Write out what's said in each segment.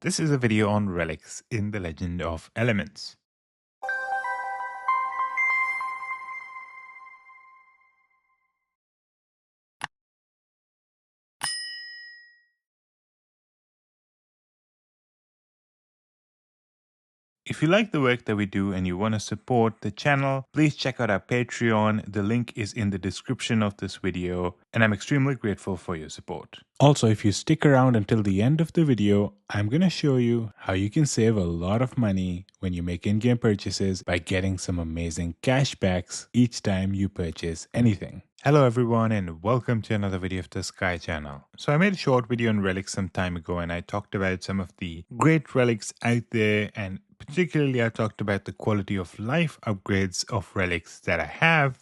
This is a video on relics in the Legend of Elements. If you like the work that we do and you want to support the channel, please check out our Patreon. The link is in the description of this video, and I'm extremely grateful for your support. Also, if you stick around until the end of the video, I'm going to show you how you can save a lot of money when you make in-game purchases by getting some amazing cashbacks each time you purchase anything. Hello everyone and welcome to another video of the Sky channel. So I made a short video on relics some time ago and I talked about some of the great relics out there, and particularly I talked about the quality of life upgrades of relics that I have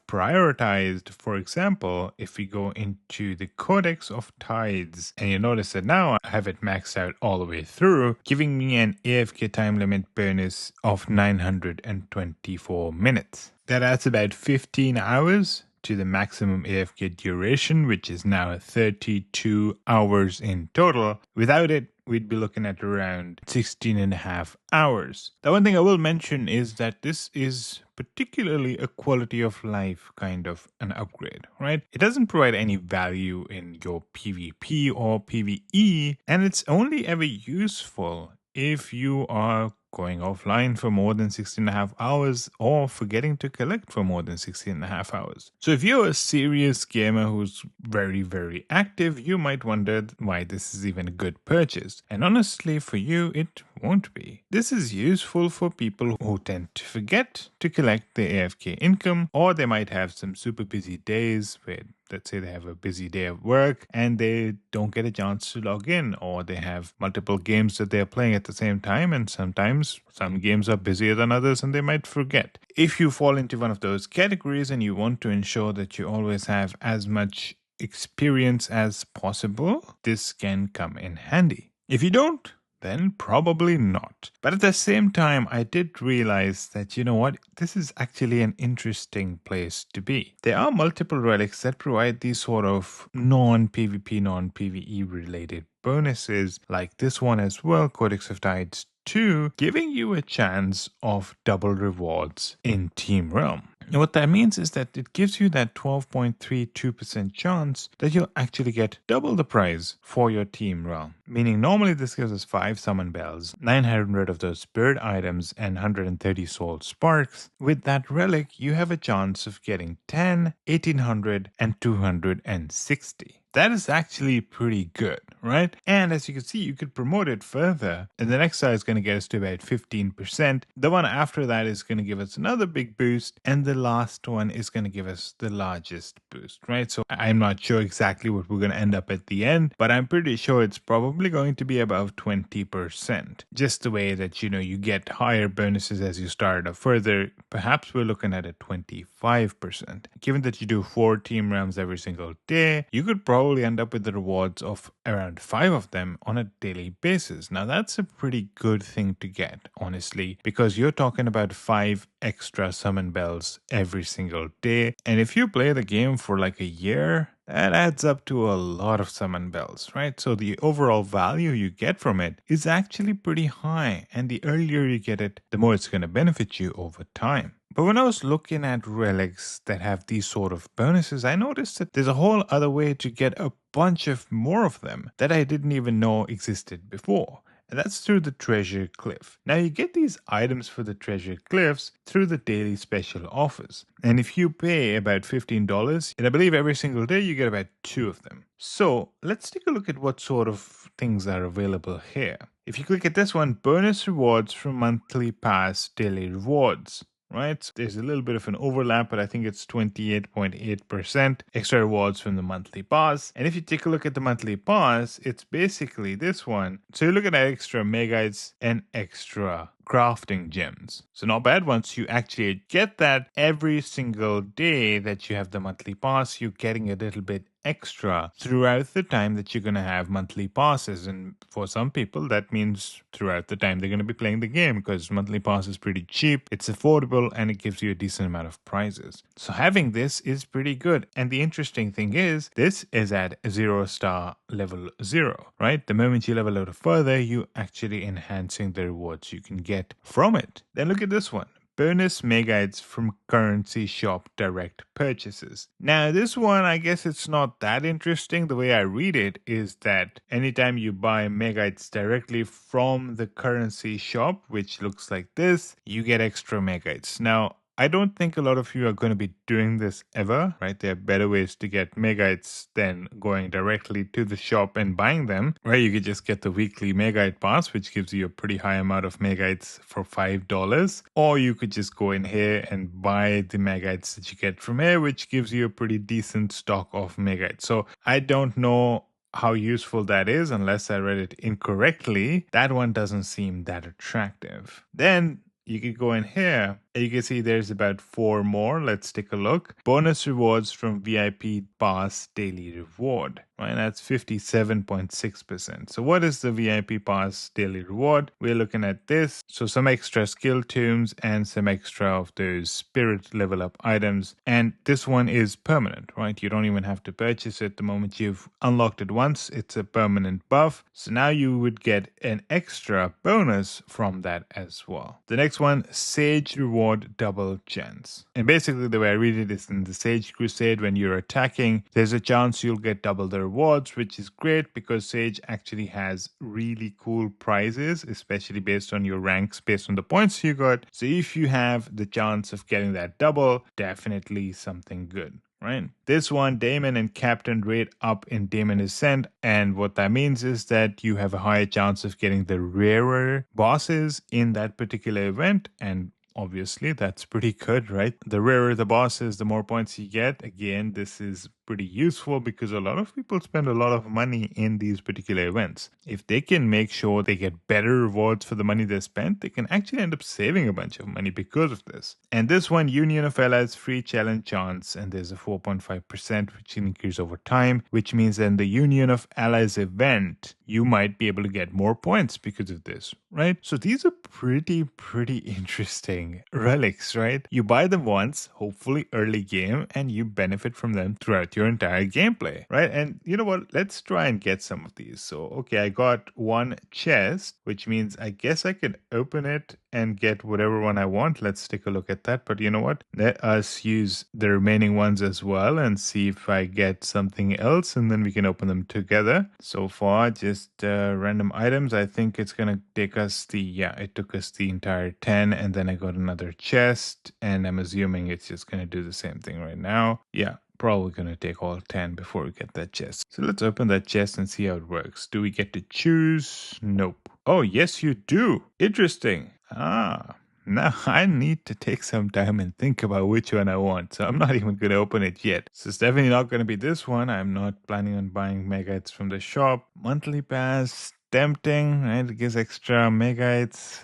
prioritized. For example, if we go into the Codex of Tides, and you notice that now I have it maxed out all the way through, giving me an AFK time limit bonus of 924 minutes. That adds about 15 hours to the maximum AFK duration, which is now 32 hours in total. Without it, we'd be looking at around 16.5 hours. The one thing I will mention is that this is particularly a quality of life kind of an upgrade, right? It doesn't provide any value in your PvP or PvE, and it's only ever useful if you are going offline for more than 16.5 hours or forgetting to collect for more than 16.5 hours. So if you're a serious gamer who's very active, you might wonder why this is even a good purchase. And honestly, for you, it won't be. This is useful for people who tend to forget to collect their AFK income, or they might have some super busy days where, let's say they have a busy day of work and they don't get a chance to log in, or they have multiple games that they're playing at the same time, and sometimes some games are busier than others and they might forget. If you fall into one of those categories and you want to ensure that you always have as much experience as possible, this can come in handy. If you don't, then probably not. But at the same time, I did realize that, you know what, this is actually an interesting place to be. There are multiple relics that provide these sort of non-PvP, non-PvE related bonuses, like this one as well, Codex of Tides 2, giving you a chance of double rewards in Team Realm. And what that means is that it gives you that 12.32% chance that you'll actually get double the prize for your team realm. Meaning normally this gives us 5 summon bells, 900 of those spirit items, and 130 soul sparks. With that relic, you have a chance of getting 10, 1800, and 260. That is actually pretty good, right? And as you can see, you could promote it further. And the next side is going to get us to about 15%. The one after that is going to give us another big boost. And the last one is going to give us the largest boost, right? So I'm not sure exactly what we're going to end up at the end, but I'm pretty sure it's probably going to be above 20%. Just the way that, you know, you get higher bonuses as you start up further. Perhaps we're looking at a 25%. Given that you do 4 team realms every single day, you could probably end up with the rewards of around 5 of them on a daily basis. Now that's a pretty good thing to get, honestly, because you're talking about 5 extra summon bells every single day. And if you play the game for like a year, that adds up to a lot of summon bells, right? So the overall value you get from it is actually pretty high. And the earlier you get it, the more it's going to benefit you over time. But when I was looking at relics that have these sort of bonuses, I noticed that there's a whole other way to get a bunch of more of them that I didn't even know existed before. And that's through the treasure cliff. Now you get these items for the treasure cliffs through the daily special offers. And if you pay about $15, and I believe every single day you get about 2 of them. So let's take a look at what sort of things are available here. If you click at this one, bonus rewards from monthly pass daily rewards. Right, so there's a little bit of an overlap, but I think it's 28.8% extra rewards from the monthly pass. And if you take a look at the monthly pass, it's basically this one. So you're looking at extra megates and extra crafting gems. So not bad. Once you actually get that every single day that you have the monthly pass, you're getting a little bit extra throughout the time that you're going to have monthly passes. And for some people, that means throughout the time they're going to be playing the game, because monthly pass is pretty cheap, it's affordable, and it gives you a decent amount of prizes. So having this is pretty good. And the interesting thing is, this is at 0-star level 0, right? The moment you level a little further, you actually enhancing the rewards you can get from it. Then look at this one. Bonus megabytes from currency shop direct purchases. Now, this one, I guess it's not that interesting. The way I read it is that anytime you buy megabytes directly from the currency shop, which looks like this, you get extra megabytes. Now, I don't think a lot of you are going to be doing this ever, right? There are better ways to get megabytes than going directly to the shop and buying them, right? You could just get the weekly megabyte pass, which gives you a pretty high amount of megabytes for $5. Or you could just go in here and buy the megabytes that you get from here, which gives you a pretty decent stock of megabytes. So I don't know how useful that is unless I read it incorrectly. That one doesn't seem that attractive. Then you could go in here and you can see there's about 4 more. Let's take a look. Bonus rewards from VIP Pass daily reward. Right, that's 57.6%. So what is the VIP Pass daily reward? We're looking at this. So some extra skill tombs and some extra of those spirit level up items. And this one is permanent, right? You don't even have to purchase it. The moment you've unlocked it once, it's a permanent buff. So now you would get an extra bonus from that as well. The next one, Sage reward double chance. And basically the way I read it is, in the Sage Crusade, when you're attacking, there's a chance you'll get double the rewards, which is great because Sage actually has really cool prizes, especially based on your ranks, based on the points you got. So if you have the chance of getting that double, definitely something good. Right. This one, Daemon and Captain Raid up in Daemon Ascent. And what that means is that you have a higher chance of getting the rarer bosses in that particular event. And obviously, that's pretty good, right? The rarer the bosses, the more points you get. Again, this is pretty useful because a lot of people spend a lot of money in these particular events. If they can make sure they get better rewards for the money they spent, they can actually end up saving a bunch of money because of this. And this one, Union of Allies free challenge chance, and there's a 4.5% which increases over time, which means that in the Union of Allies event, you might be able to get more points because of this, right? So these are pretty interesting relics, right? You buy them once, hopefully early game, and you benefit from them throughout your entire gameplay, right? And you know what? Let's try and get some of these. So, okay, I got one chest, which means I guess I could open it and get whatever one I want. Let's take a look at that. But you know what? Let us use the remaining ones as well and see if I get something else, and then we can open them together. So far, just random items. I think it's going to take us it took us the entire 10, and then I got another chest, and I'm assuming it's just going to do the same thing right now. Yeah. Probably going to take all 10 before we get that chest. So let's open that chest and see how it works. Do we get to choose? Nope. Oh, yes, you do. Interesting. Now I need to take some time and think about which one I want. So I'm not even going to open it yet. So it's definitely not going to be this one. I'm not planning on buying megabytes from the shop. Monthly pass, tempting, right? It gives extra megabytes.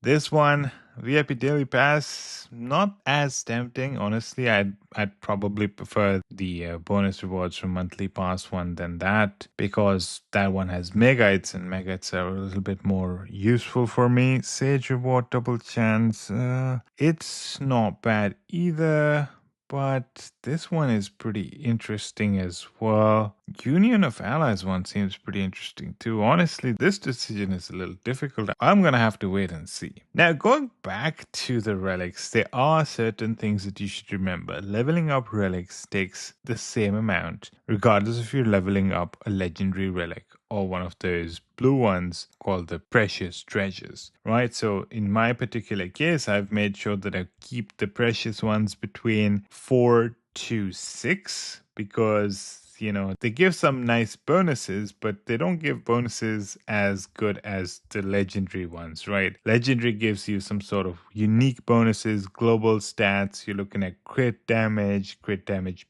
This one, VIP Daily Pass, not as tempting. Honestly, I'd probably prefer the bonus rewards from Monthly Pass one than that, because that one has megabytes, and megabytes are a little bit more useful for me. Sage reward double chance, it's not bad either. But this one is pretty interesting as well. Union of Allies one seems pretty interesting too. Honestly, this decision is a little difficult. I'm going to have to wait and see. Now, going back to the relics, there are certain things that you should remember. Leveling up relics takes the same amount, regardless if you're leveling up a legendary relic or one of those blue ones called the precious treasures, right? So in my particular case, I've made sure that I keep the precious ones between 4 to 6 because, you know, they give some nice bonuses, but they don't give bonuses as good as the legendary ones, right? Legendary gives you some sort of unique bonuses, global stats. You're looking at crit damage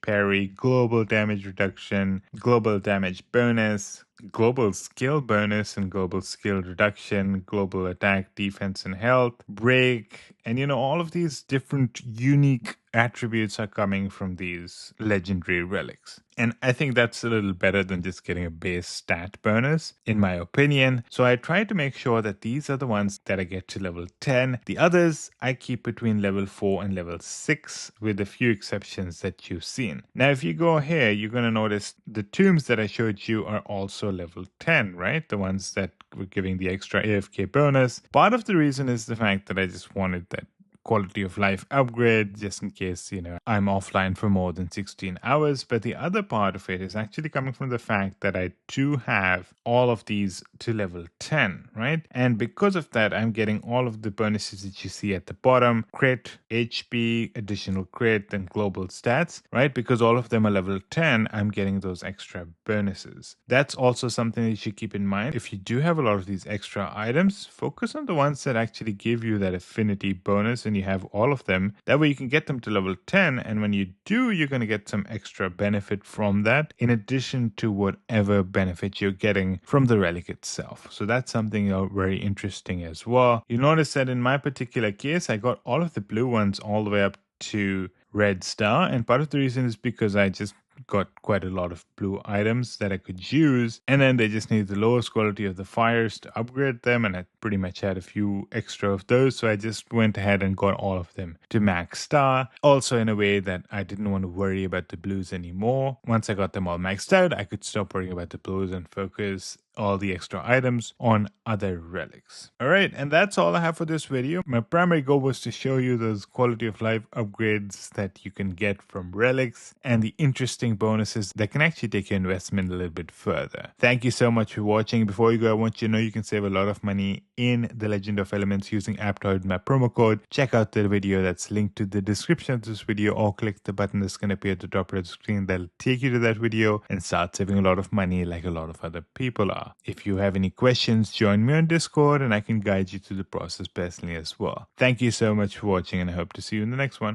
parry, global damage reduction, global damage bonus, global skill bonus and global skill reduction, global attack, defense, and health, break, and you know, all of these different unique attributes are coming from these legendary relics. And I think that's a little better than just getting a base stat bonus, in my opinion. So I try to make sure that these are the ones that I get to level 10. The others I keep between level 4 and level 6, with a few exceptions that you've seen. Now, if you go here, you're going to notice the tombs that I showed you are also level 10, right? The ones that were giving the extra AFK bonus. Part of the reason is the fact that I just wanted that quality of life upgrade just in case, I'm offline for more than 16 hours. But the other part of it is actually coming from the fact that I do have all of these to level 10, right? And because of that, I'm getting all of the bonuses that you see at the bottom: crit, HP, additional crit, and global stats, right? Because all of them are level 10, I'm getting those extra bonuses. That's also something that you should keep in mind. If you do have a lot of these extra items, focus on the ones that actually give you that affinity bonus, and you have all of them. That way you can get them to level 10, and when you do, you're going to get some extra benefit from that, in addition to whatever benefit you're getting from the relic itself. So that's something very interesting as well. You notice that in my particular case, I got all of the blue ones all the way up to red star, and part of the reason is because I just got quite a lot of blue items that I could use, and then they just needed the lowest quality of the fires to upgrade them, and I pretty much had a few extra of those, so I just went ahead and got all of them to max star. Also, in a way that I didn't want to worry about the blues anymore. Once I got them all maxed out, I could stop worrying about the blues and focus all the extra items on other relics. Alright, and that's all I have for this video. My primary goal was to show you those quality of life upgrades that you can get from relics and the interesting bonuses that can actually take your investment a little bit further. Thank you so much for watching. Before you go, I want you to know you can save a lot of money in the Legend of Elements using Aptoide, my promo code. Check out the video that's linked to the description of this video, or click the button that's going to appear at the top of the screen. That'll take you to that video and start saving a lot of money like a lot of other people are. If you have any questions, join me on Discord and I can guide you through the process personally as well. Thank you so much for watching, and I hope to see you in the next one.